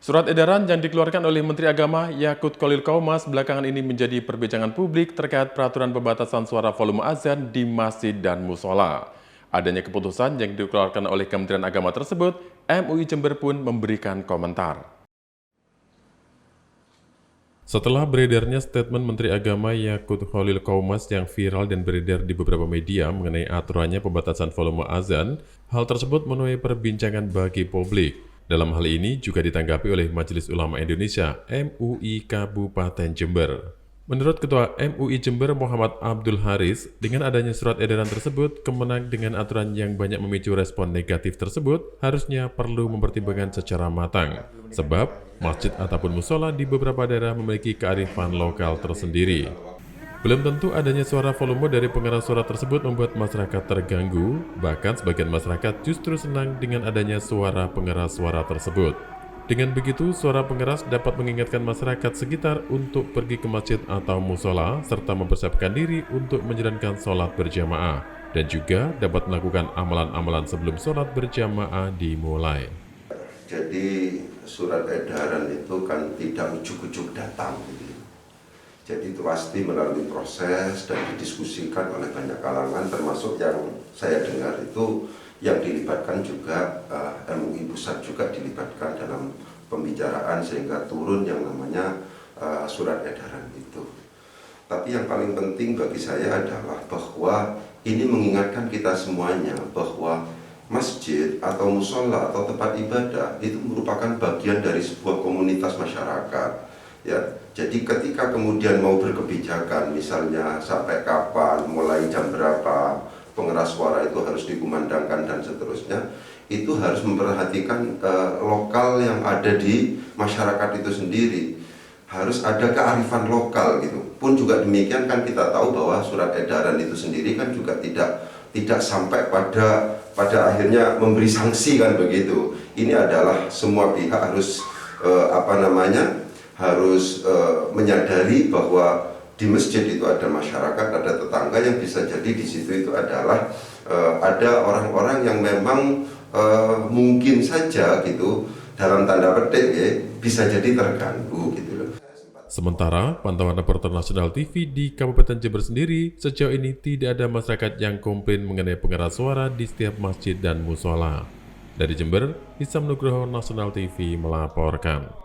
Surat edaran yang dikeluarkan oleh Menteri Agama Yakut Khalil Qaumas belakangan ini menjadi perbincangan publik terkait peraturan pembatasan suara volume azan di masjid dan musola. Adanya keputusan yang dikeluarkan oleh Kementerian Agama tersebut, MUI Jember pun memberikan komentar. Setelah beredarnya statement Menteri Agama Yakut Khalil Qaumas yang viral dan beredar di beberapa media mengenai aturannya pembatasan volume azan, hal tersebut menuai perbincangan bagi publik. Dalam hal ini juga ditanggapi oleh Majelis Ulama Indonesia (MUI) Kabupaten Jember. Menurut Ketua MUI Jember Muhammad Abdul Haris, dengan adanya surat edaran tersebut, Kemenang dengan aturan yang banyak memicu respon negatif tersebut harusnya perlu mempertimbangkan secara matang. Sebab masjid ataupun musola di beberapa daerah memiliki kearifan lokal tersendiri. Belum tentu adanya suara volume dari pengeras suara tersebut membuat masyarakat terganggu, bahkan sebagian masyarakat justru senang dengan adanya suara pengeras suara tersebut. Dengan begitu, suara pengeras dapat mengingatkan masyarakat sekitar untuk pergi ke masjid atau musola, serta mempersiapkan diri untuk menjalankan sholat berjamaah, dan juga dapat melakukan amalan-amalan sebelum sholat berjamaah dimulai. Jadi surat edaran itu kan tidak ujuk-ujuk datang gitu. Jadi itu pasti melalui proses dan didiskusikan oleh banyak kalangan, termasuk yang saya dengar itu yang dilibatkan juga MUI Pusat juga dilibatkan dalam pembicaraan sehingga turun yang namanya surat edaran itu. Tapi yang paling penting bagi saya adalah bahwa ini mengingatkan kita semuanya bahwa masjid atau musola atau tempat ibadah itu merupakan bagian dari sebuah komunitas masyarakat. Ya, jadi ketika kemudian mau berkebijakan, misalnya sampai kapan, mulai jam berapa, pengeras suara itu harus dikumandangkan dan seterusnya, itu harus memperhatikan lokal yang ada di masyarakat itu sendiri. Harus ada kearifan lokal gitu. Pun juga demikian kan kita tahu bahwa surat edaran itu sendiri kan juga tidak sampai pada akhirnya memberi sanksi kan begitu. Ini adalah semua pihak harus harus menyadari bahwa di masjid itu ada masyarakat, ada tetangga yang bisa jadi di situ itu adalah ada orang-orang yang memang mungkin saja gitu dalam tanda petik ya, bisa jadi terganggu gitu loh. Sementara pantauan reporter Nasional TV di Kabupaten Jember sendiri, sejauh ini tidak ada masyarakat yang komplain mengenai pengeras suara di setiap masjid dan musola. Dari Jember, Hisam Nugroho, Nasional TV melaporkan.